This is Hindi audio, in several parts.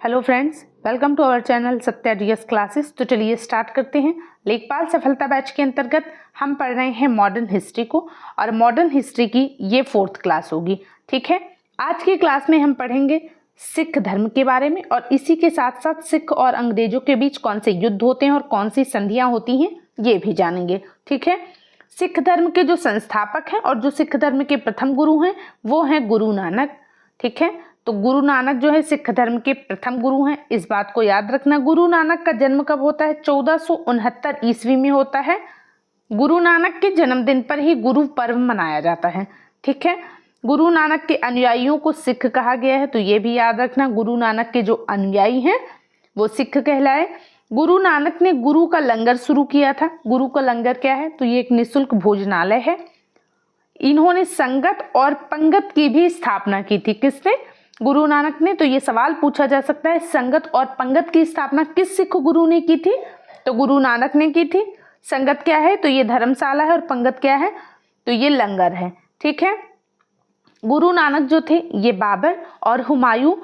Hello friends, welcome to our channel Satya DS classes. तो चलिए स्टार्ट करते हैं। लेखपाल सफलता बैच के अंतर्गत हम पढ़ रहे हैं मॉडर्न हिस्ट्री को, और मॉडर्न हिस्ट्री की ये 4th क्लास होगी। ठीक है, आज की क्लास में हम पढ़ेंगे सिख धर्म के बारे में, और इसी के साथ साथ सिख और अंग्रेजों के बीच कौन से युद्ध होते हैं और कौन सी संधियां होती हैं ये भी जानेंगे। ठीक है, सिख धर्म के जो संस्थापक हैं और जो सिख धर्म के प्रथम गुरु हैं वो हैं गुरु नानक। ठीक है, तो गुरु नानक जो है सिख धर्म के प्रथम गुरु हैं, इस बात को याद रखना। गुरु नानक का जन्म कब होता है? 1469 ईस्वी में होता है। गुरु नानक के जन्मदिन पर ही गुरु पर्व मनाया जाता है। ठीक है, गुरु नानक के अनुयायियों को सिख कहा गया है, तो ये भी याद रखना। गुरु नानक के जो अनुयायी हैं वो सिख कहलाए। गुरु नानक ने गुरु का लंगर शुरू किया था। गुरु का लंगर क्या है? तो ये एक निःशुल्क भोजनालय है। इन्होंने संगत और पंगत की भी स्थापना की थी। किसने? गुरु नानक ने। तो ये सवाल पूछा जा सकता है, संगत और पंगत की स्थापना किस सिख गुरु ने की थी? तो गुरु नानक ने की थी। संगत क्या है? तो ये धर्मशाला है, और पंगत क्या है? तो ये लंगर है। ठीक है, गुरु नानक जो थे ये बाबर और हुमायूं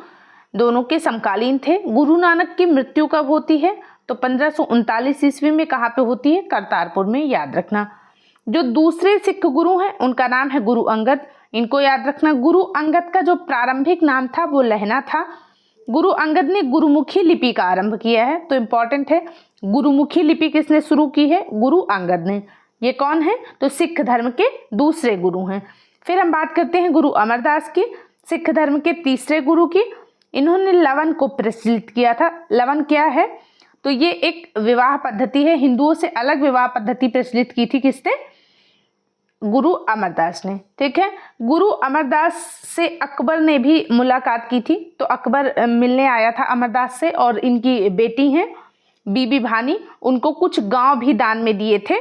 दोनों के समकालीन थे। गुरु नानक की मृत्यु कब होती है? तो 1539 ईस्वी में। कहाँ पे होती है? करतारपुर में, याद रखना। जो दूसरे सिख गुरु हैं उनका नाम है गुरु अंगद, इनको याद रखना। गुरु अंगद का जो प्रारंभिक नाम था वो लहना था। गुरु अंगद ने गुरुमुखी लिपि का आरंभ किया है, तो इंपॉर्टेंट है। गुरुमुखी लिपि किसने शुरू की है? गुरु अंगद ने। ये कौन है? तो सिख धर्म के दूसरे गुरु हैं। फिर हम बात करते हैं गुरु अमरदास की, सिख धर्म के तीसरे गुरु की। इन्होंने लवन को प्रचलित किया था। लवन क्या है? तो ये एक विवाह पद्धति है। हिंदुओं से अलग विवाह पद्धति प्रचलित की थी। किसने? गुरु अमरदास ने। ठीक है, गुरु अमरदास से अकबर ने भी मुलाकात की थी। तो अकबर मिलने आया था अमरदास से, और इनकी बेटी हैं बीबी भानी, उनको कुछ गांव भी दान में दिए थे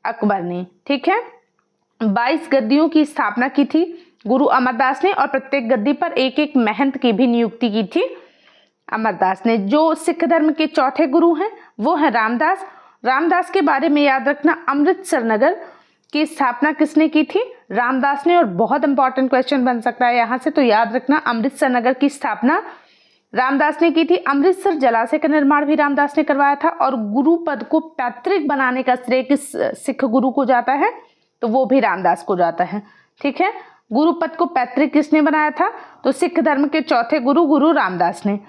अकबर ने। ठीक है, 22 गद्दियों की स्थापना की थी गुरु अमरदास ने, और प्रत्येक गद्दी पर एक एक महंत की भी नियुक्ति की थी अमरदास ने। जो सिख धर्म के चौथे गुरु हैं वो है रामदास। रामदास के बारे में याद रखना, अमृतसर नगर की स्थापना किसने की थी? रामदास ने। और बहुत इंपॉर्टेंट क्वेश्चन बन सकता है यहाँ से, तो याद रखना अमृतसर नगर की स्थापना रामदास ने की थी। अमृतसर जलाशय का निर्माण भी रामदास ने करवाया था। और गुरु पद को पैतृक बनाने का श्रेय किस सिख गुरु को जाता है? तो वो भी रामदास को जाता है। ठीक है, गुरु पद को पैतृक किसने बनाया था? तो सिख धर्म के चौथे गुरु गुरु रामदास ने।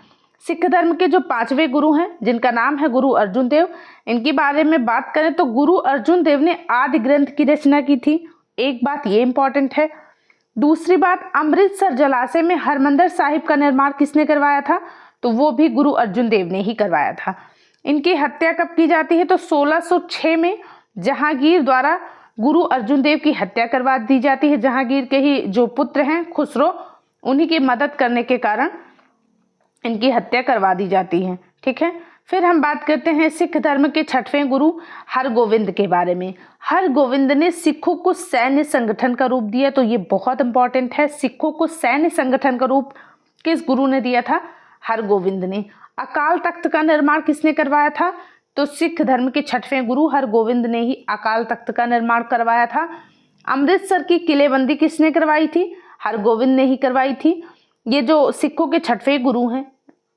सिख धर्म के जो 5वें गुरु हैं जिनका नाम है गुरु अर्जुन देव, इनके बारे में बात करें तो गुरु अर्जुन देव ने आदि ग्रंथ की रचना की थी। एक बात ये इंपॉर्टेंट है। दूसरी बात, अमृतसर जलाशय में हरमंदिर साहिब का निर्माण किसने करवाया था? तो वो भी गुरु अर्जुन देव ने ही करवाया था। इनकी हत्या कब की जाती है? तो 1606 में जहांगीर द्वारा गुरु अर्जुन देव की हत्या करवा दी जाती है। जहांगीर के ही जो पुत्र हैं खुसरो, उन्हीं की मदद करने के कारण इनकी हत्या करवा दी जाती है। ठीक है, फिर हम बात करते हैं सिख धर्म के 6वें गुरु हरगोविंद के बारे में। हरगोविंद ने सिखों को सैन्य संगठन का रूप दिया, तो ये बहुत इंपॉर्टेंट है। सिखों को सैन्य संगठन का रूप किस गुरु ने दिया था? हरगोविंद ने। अकाल तख्त का निर्माण किसने करवाया था? तो सिख धर्म के 6वें गुरु हरगोविंद ने ही अकाल तख्त का निर्माण करवाया था। अमृतसर की किलेबंदी किसने करवाई थी? हरगोविंद ने ही करवाई थी। ये जो सिखों के 6वें गुरु हैं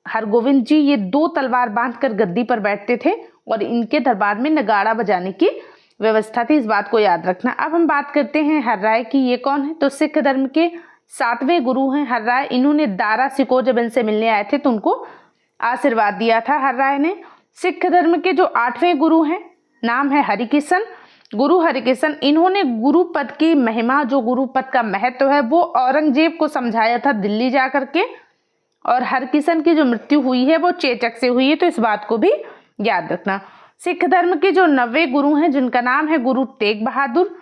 हरगोविंद जी, ये 2 तलवार बांधकर गद्दी पर बैठते थे, और इनके दरबार में नगाड़ा बजाने की व्यवस्था थी। इस बात को याद रखना। अब हम बात करते हैं हर्राय की। ये कौन है? तो सिख धर्म के 7वें गुरु हैं हर्राय। इन्होंने दारा सिकोह जब इनसे मिलने आए थे तो उनको आशीर्वाद दिया था हर्राय ने। सिख धर्म के जो 8वें गुरु हैं नाम है हरिकिशन। गुरु हरिकिशन, इन्होंने गुरु पद की महिमा, जो गुरु पद का महत्व है वो औरंगजेब को समझाया था दिल्ली जा करके। और हरकिशन की जो मृत्यु हुई है वो चेचक से हुई है, तो इस बात को भी याद रखना। सिख धर्म के जो 9वें गुरु हैं जिनका नाम है गुरु तेग बहादुर,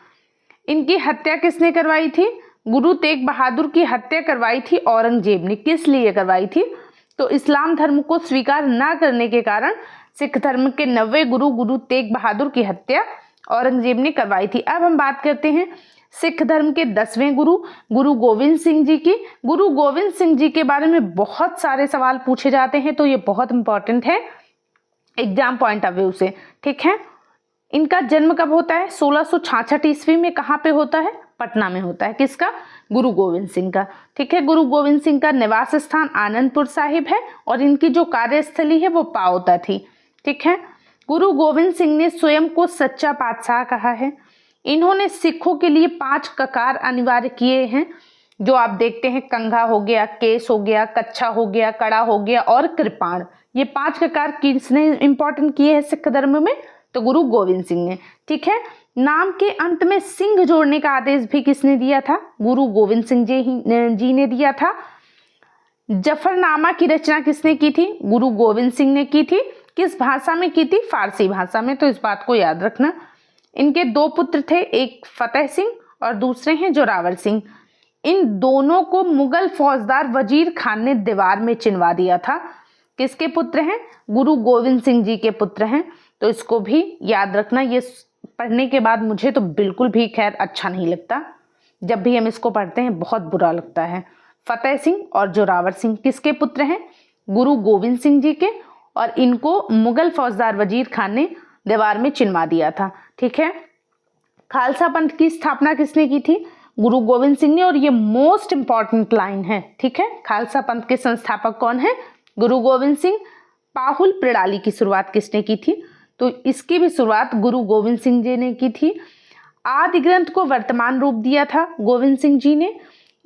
इनकी हत्या किसने करवाई थी? गुरु तेग बहादुर की हत्या करवाई थी औरंगजेब ने। किस लिए करवाई थी? तो इस्लाम धर्म को स्वीकार न करने के कारण सिख धर्म के 9वें गुरु गुरु तेग बहादुर की हत्या औरंगजेब ने करवाई थी। अब हम बात करते हैं सिख धर्म के 10वें गुरु गुरु गोविंद सिंह जी की। गुरु गोविंद सिंह जी के बारे में बहुत सारे सवाल पूछे जाते हैं, तो ये बहुत इंपॉर्टेंट है एग्जाम पॉइंट ऑफ व्यू से। ठीक है, इनका जन्म कब होता है? 1666 ईस्वी में। कहाँ पे होता है? पटना में होता है। किसका? गुरु गोविंद सिंह का। ठीक है, गुरु गोविंद सिंह का निवास स्थान आनंदपुर साहिब है और इनकी जो कार्यस्थली है वो पाओता थी। ठीक है, गुरु गोविंद सिंह ने स्वयं को सच्चा पातशाह कहा है। इन्होंने सिखों के लिए 5 ककार अनिवार्य किए हैं, जो आप देखते हैं, कंघा हो गया, केस हो गया, कच्छा हो गया, कड़ा हो गया और कृपाण। ये 5 ककार किसने इंपॉर्टेंट किए हैं सिख धर्म में? तो गुरु गोविंद सिंह ने। ठीक है, नाम के अंत में सिंह जोड़ने का आदेश भी किसने दिया था? गुरु गोविंद सिंह जी ने दिया था। जफरनामा की रचना किसने की थी? गुरु गोविंद सिंह ने की थी। किस भाषा में की थी? फारसी भाषा में, तो इस बात को याद रखना। इनके 2 पुत्र थे, एक फतेह सिंह और दूसरे हैं जोरावर सिंह। इन दोनों को मुगल फौजदार वजीर खान ने दीवार में चिनवा दिया था। किसके पुत्र हैं? गुरु गोविंद सिंह जी के पुत्र हैं, तो इसको भी याद रखना। ये पढ़ने के बाद मुझे तो बिल्कुल भी खैर अच्छा नहीं लगता, जब भी हम इसको पढ़ते हैं बहुत बुरा लगता है। फतेह सिंह और जोरावर सिंह किसके पुत्र हैं? गुरु गोविंद सिंह जी के, और इनको मुगल फौजदार वजीर खान ने दीवार में चिनवा दिया था। ठीक है, खालसा पंथ की स्थापना किसने की थी? गुरु गोविंद सिंह ने, और ये मोस्ट इंपॉर्टेंट लाइन है। ठीक है, खालसा पंथ के संस्थापक कौन है? गुरु गोविंद सिंह। पाहुल प्रणाली की शुरुआत किसने की थी? तो इसकी भी शुरुआत गुरु गोविंद सिंह जी ने की थी। आदि ग्रंथ को वर्तमान रूप दिया था गोविंद सिंह जी ने।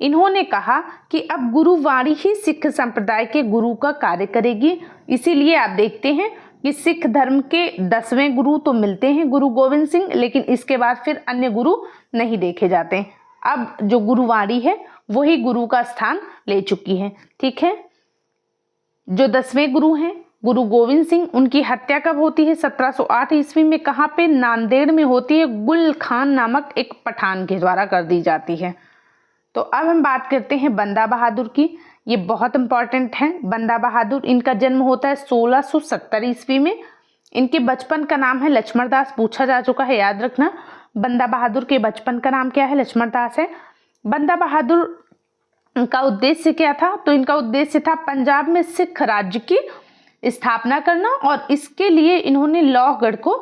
इन्होंने कहा कि अब गुरुवाणी ही सिख संप्रदाय के गुरु का कार्य करेगी। इसीलिए आप देखते हैं कि सिख धर्म के 10वें गुरु तो मिलते हैं गुरु गोविंद सिंह, लेकिन इसके बाद फिर अन्य गुरु नहीं देखे जाते। अब जो गुरुवाणी है वही गुरु का स्थान ले चुकी है। ठीक है, जो 10वें गुरु हैं गुरु गोविंद सिंह, उनकी हत्या कब होती है? 1708 ईस्वी में। कहाँ पे? नांदेड़ में होती है। गुल खान नामक एक पठान के द्वारा कर दी जाती है। तो अब हम बात करते हैं बंदा बहादुर की। ये बहुत इंपॉर्टेंट है। बंदा बहादुर, इनका जन्म होता है 1670 ईस्वी में। इनके बचपन का नाम है लक्ष्मण दास, पूछा जा चुका है, याद रखना। बंदा बहादुर के बचपन का नाम क्या है? लक्ष्मण दास है। बंदा बहादुर का उद्देश्य क्या था? तो इनका उद्देश्य था पंजाब में सिख राज्य की स्थापना करना, और इसके लिए इन्होंने लौहगढ़ को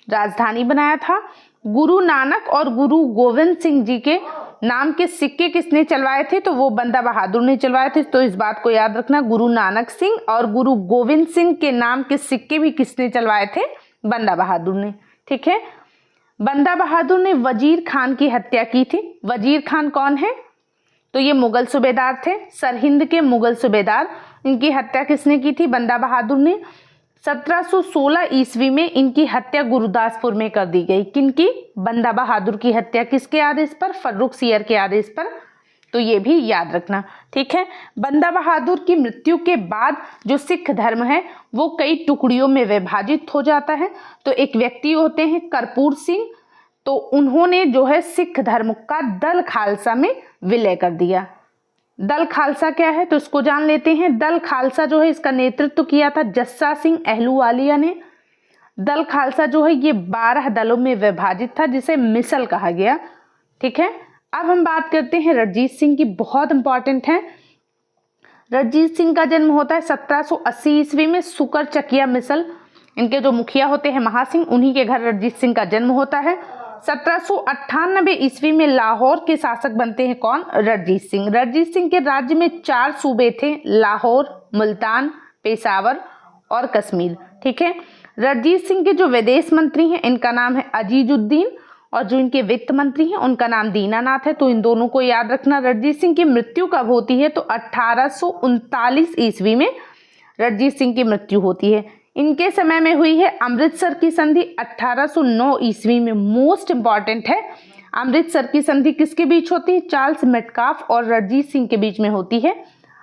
राजधानी बनाया था। गुरु नानक और गुरु गोविंद सिंह जी के नाम के सिक्के किसने चलवाए थे? तो वो बंदा बहादुर ने चलवाए थे। तो इस बात को याद रखना, गुरु नानक सिंह और गुरु गोविंद सिंह के नाम के सिक्के भी किसने चलवाए थे? बंदा बहादुर ने। ठीक है, बंदा बहादुर ने वजीर खान की हत्या की थी। वजीर खान कौन है? तो ये मुगल सूबेदार थे, सरहिंद के मुगल सूबेदार। इनकी हत्या किसने की थी? बंदा बहादुर ने। 1716 ईस्वी में इनकी हत्या गुरुदासपुर में कर दी गई। किनकी? बंदा बहादुर की हत्या किसके आदेश पर? फर्रुख सियर के आदेश पर। तो ये भी याद रखना। ठीक है, बंदा बहादुर की मृत्यु के बाद जो सिख धर्म है वो कई टुकड़ियों में विभाजित हो जाता है। तो एक व्यक्ति होते हैं कर्पूर सिंह, तो उन्होंने जो है सिख धर्म का दल खालसा में विलय कर दिया। दल खालसा क्या है? तो इसको जान लेते हैं। दल खालसा जो है इसका नेतृत्व किया था जस्सा सिंह अहलूवालिया ने। दल खालसा जो है ये 12 दलों में विभाजित था, जिसे मिसल कहा गया। ठीक है, अब हम बात करते हैं रणजीत सिंह की, बहुत इंपॉर्टेंट है। रणजीत सिंह का जन्म होता है 1780 ईस्वी में सुकर चकिया मिसल। इनके जो मुखिया होते हैं महासिंह, उन्हीं के घर रणजीत सिंह का जन्म होता है। 1798 ईस्वी में लाहौर के शासक बनते हैं कौन? रणजीत सिंह। रणजीत सिंह के राज्य में 4 सूबे थे, लाहौर, मुल्तान, पेशावर और कश्मीर। ठीक है, रणजीत सिंह के जो विदेश मंत्री हैं इनका नाम है अजीजुद्दीन, और जो इनके वित्त मंत्री हैं उनका नाम दीनानाथ है। तो इन दोनों को याद रखना। रणजीत सिंह की मृत्यु कब होती है? तो 1839 ईस्वी में रणजीत सिंह की मृत्यु होती है। इनके समय में हुई है अमृतसर की संधि 1809 ईस्वी में। मोस्ट इंपॉर्टेंट है, अमृतसर की संधि किसके बीच होती है? चार्ल्स मेटकाफ और रणजीत सिंह के बीच में होती है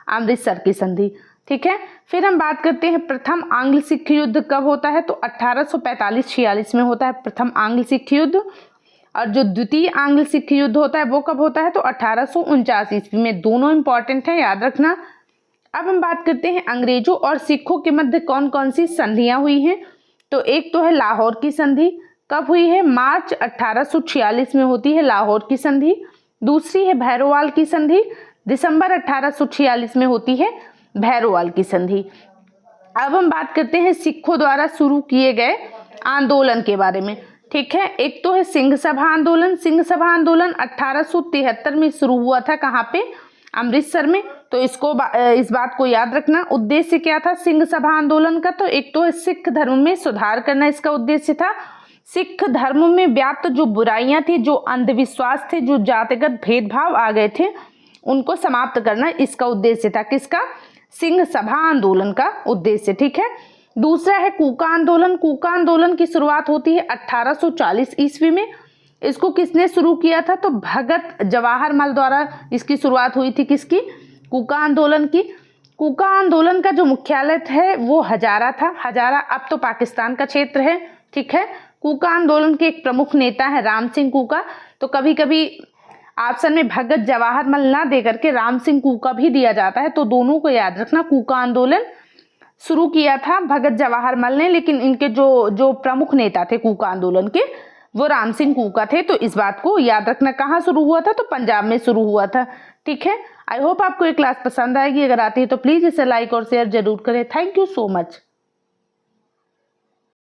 अमृतसर की संधि। ठीक है, फिर हम बात करते हैं प्रथम आंग्ल सिख युद्ध कब होता है? तो 1845-46 में होता है प्रथम आंग्ल सिख युद्ध। और जो द्वितीय आंग्ल सिख युद्ध होता है वो कब होता है? तो 1849 ईस्वी में। दोनों इंपॉर्टेंट है, याद रखना। अब हम बात करते हैं अंग्रेजों और सिखों के मध्य कौन कौन सी संधियां हुई हैं। तो एक तो है लाहौर की संधि, कब हुई है? मार्च 1846 में होती है लाहौर की संधि। दूसरी है भैरोवाल की संधि, दिसंबर 1846 में होती है भैरोवाल की संधि। अब हम बात करते हैं सिखों द्वारा शुरू किए गए आंदोलन के बारे में। ठीक है। एक तो है सिंह सभा आंदोलन। सिंह सभा आंदोलन 1873 में शुरू हुआ था। कहाँ पे? अमृतसर में। तो इस बात को याद रखना। उद्देश्य क्या था सिंह सभा आंदोलन का? तो एक तो है सिख धर्म में सुधार करना इसका उद्देश्य था। सिख धर्म में व्याप्त जो बुराइयां थी, जो अंधविश्वास थे, जो जातिगत भेदभाव आ गए थे, उनको समाप्त करना इसका उद्देश्य था। किसका? सिंह सभा आंदोलन का उद्देश्य। ठीक है। दूसरा है कूका आंदोलन। कूका आंदोलन की शुरुआत होती है 1840 ईस्वी में। इसको किसने शुरू किया था? तो भगत जवाहरलाल द्वारा इसकी शुरुआत हुई थी। किसकी? कूका आंदोलन की। कूका आंदोलन का जो मुख्यालय है वो हजारा था। हजारा अब तो पाकिस्तान का क्षेत्र है। ठीक है। कूका आंदोलन के एक प्रमुख नेता है राम सिंह कूका। तो कभी कभी ऑप्शन में भगत जवाहरलाल ना दे करके राम सिंह कूका भी दिया जाता है, तो दोनों को याद रखना। कूका आंदोलन शुरू किया था भगत जवाहरलाल ने, लेकिन इनके जो प्रमुख नेता थे कूका आंदोलन के, वो राम सिंह कूका थे। तो इस बात को याद रखना। कहाँ शुरू हुआ था? तो पंजाब में शुरू हुआ था। ठीक है। आई होप आपको ये क्लास पसंद आएगी। अगर आती है तो प्लीज़ इसे लाइक और शेयर जरूर करें। Thank you so much.